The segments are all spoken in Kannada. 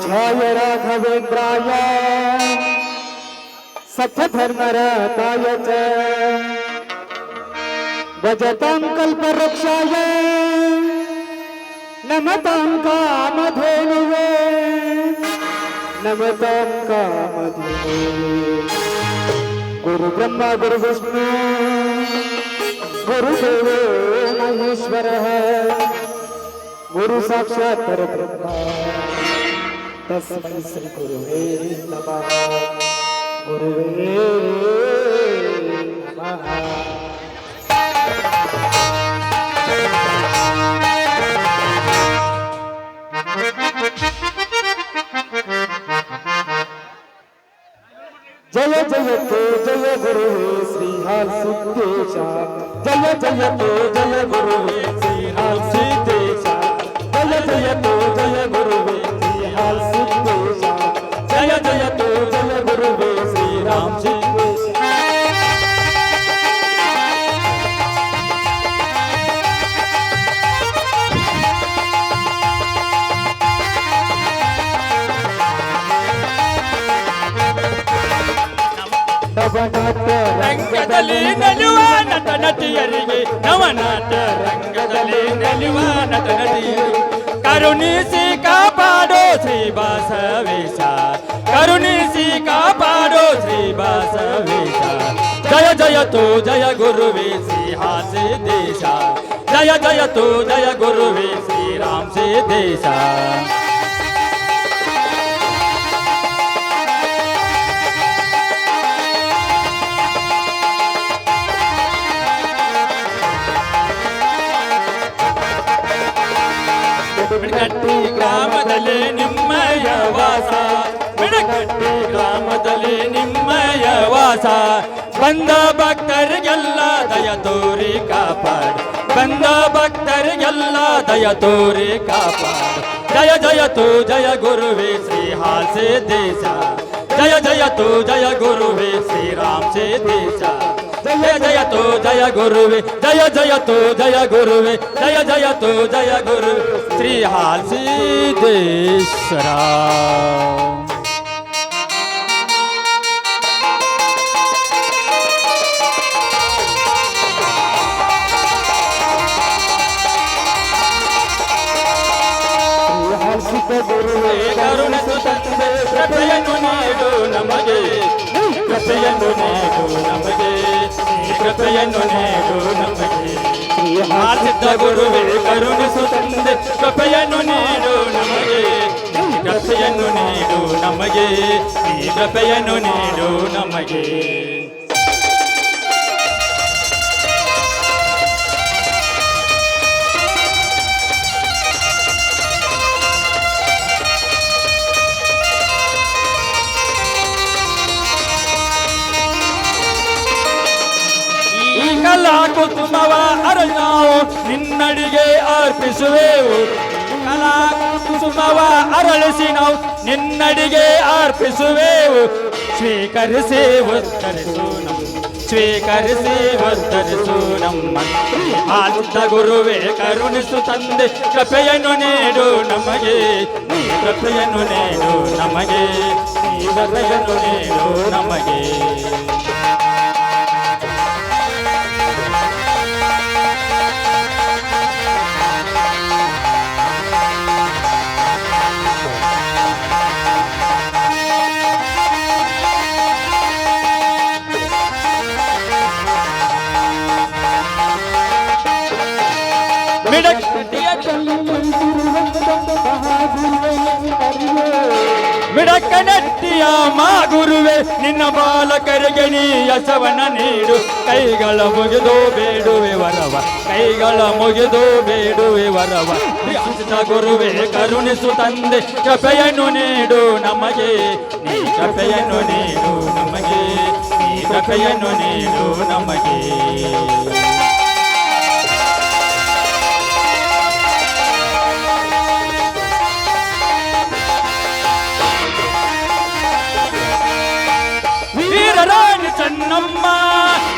पूज्याय राघवेन्द्राय सत्यधर्मरताय च भजतां कल्पवृक्षाय नमतां कामधेनुवे नमतां कामधेनुवे। गुरु ब्रह्मा गुरु विष्णु गुरुदेवो महेश्वरः गुरु साक्षात् परब्रह्म तस्मै श्री गुरुवे नमः। गुरुवे नमः। जय जय तो जय गुरु श्रीहाल सिद्धेशा जय जय तो जय गुरु श्रीहाल सिद्धेशा जय जय तो जय गुरु श्रीहाल सिद्धेशा जय जय तो जय गुरु श्रीराम सिद्धेशा। ರಂಗದಲ್ಲಿ ನಲಿವ ನಟ ನಟಿಯರಿಗೆ ನವನಾಟ ರಂಗದಲ್ಲಿ ನಲಿವ ನಟ ನಟಿಯರಿಗೆ ಕರುಣಿಸಿ ಕಾಪಾಡೋ ಶ್ರೀ ಬಸವೇಶ ಕರುಣಿಸಿ ಕಾಪಾಡೋ ಶ್ರೀ ಬಸವೇಶ ಜಯ ಜಯ ತೋ ಜಯ ಗುರುವೇ ಶ್ರೀಹಾಲ್ ಸಿದ್ದೇಶ ಜಯ ಜಯ ತೋ ಜಯ ಗುರುವೇ ಶ್ರೀರಾಮ್ ಸಿದ್ದೇಶ। ಮಿಡಕಟ್ಟಿ ಗ್ರಾಮದಲ್ಲಿ ನಿಮ್ಮಯ ವಾಸ ಮಿಡಕಟ್ಟಿ ಗ್ರಾಮದಲ್ಲಿ ನಿಮ್ಮಯ ವಾಸ ಬಂದ ಭಕ್ತರಿಗೆಲ್ಲ ದಯ ತೋರಿ ಕಾಪಾಡ ಬಂದ ಭಕ್ತರಿಗೆಲ್ಲ ದಯ ತೋರಿ ಕಾಪಾಡ ಜಯ ಜಯ ತೋ ಜಯ ಗುರುವೇ ಶ್ರೀಹಾಲ್ ಸಿದ್ದೇಶ ಜಯ ಜಯ ತೋ ಜಯ ಗುರುವೇ ಶ್ರೀರಾಮ್ ಸಿದ್ದೇಶ जय जय तो जय गुरुवे जय जय तो जय गुरुवे जय जय तो जय गुरु श्रीहाल सिद्धेश्वरा। ಗುರುವೇ ಕರುಣೆ ಸುತಂದೆ ಕೃಪೆಯನ್ನು ನೀಡು ನಮಗೆ ಕೃಪೆಯನ್ನು ನೀಡು ನಮಗೆ ಕೃಪೆಯನ್ನು ನೀಡು ನಮಗೆ ಆಸಿದ್ದ ಗುರುವೇ ಕರುಣಿಸು ತಂದೆ ಕೃಪೆಯನ್ನು ನೀಡು ನಮಗೆ ಕೃಪೆಯನ್ನು ನೀಡು ನಮಗೆ ಕೃಪೆಯನ್ನು ನೀಡು ನಮಗೆ। ಕಲಾ ಕುಸುಮವ ಅರಳಿನಾವು ನಿನ್ನಡಿಗೆ ಅರ್ಪಿಸುವೆವು ಕಲಾ ಕುಸುಮವ ಅರಳಿಸಿ ನಾವು ನಿನ್ನಡಿಗೆ ಅರ್ಪಿಸುವೆವು ಸ್ವೀಕರಿಸಿ ಉತ್ತರಿಸು ನಮ್ಮ ಸ್ವೀಕರಿಸಿ ಉತ್ತರಿಸು ನಮ್ಮ ಆಸಿದ್ದ ಗುರುವೇ ಕರುಣಿಸು ತಂದೆ ಕೃಪೆಯನ್ನು ನೀಡು ನಮಗೆ ಕೃಪೆಯನ್ನು ನೀಡು ನಮಗೆ ಕೃಪೆಯನ್ನು ನೀಡು ನಮಗೆ। ಮಿಡಕನಟ್ಟಿಯ ಮಾ ಗುರುವೆ ನಿನ್ನ ಬಾಲಕರಿಗೆ ನೀ ಯಶವನ ನೀಡು ಕೈಗಳ ಮುಗಿದು ಬೇಡುವೆ ವರವ ಕೈಗಳ ಮುಗಿದು ಬೇಡುವೆ ವರವ ಆಸಿದ ಗುರುವೆ ಕರುಣಿಸು ತಂದೆ ಕೃಪೆಯನ್ನು ನೀಡು ನಮಗೆ ನೀ ಕೃಪೆಯನ್ನು ನೀಡು ನಮಗೆ ನೀ ಕೃಪೆಯನ್ನು ನೀಡು ನಮಗೆ। ವೀರರಾಣಿ ಚೆನ್ನಮ್ಮ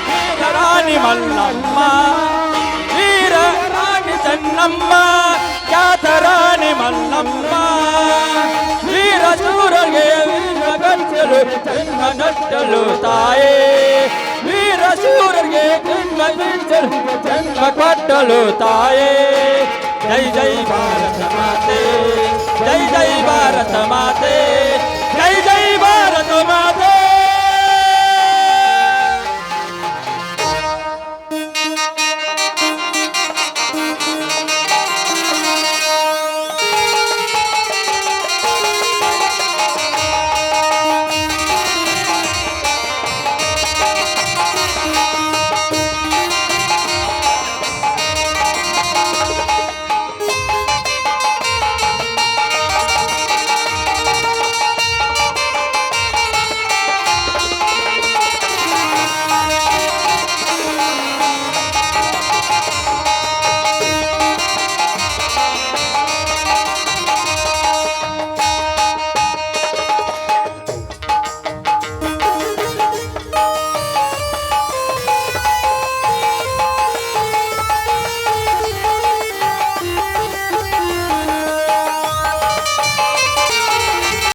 ವೀರರಾಣಿ ಮಲ್ಲಮ್ಮ ವೀರರಾಣಿ ಚೆನ್ನಮ್ಮ ಖ್ಯಾತರಾಣಿ ಮಲ್ಲಮ್ಮ ವೀರ ನಟ್ಟಲು ತಾಯೇ ವೀರ ಶೂರರಿಗೆ ಜನ್ಮ ಕೊಟ್ಟಲು ತಾಯೇ ಜೈ ಜೈ ಭಾರತ ಮಾತೆ ಜೈ ಜೈ ಭಾರತ ಮಾತೆ ಜೈ ಜೈ ಭಾರತ ಮಾತೆ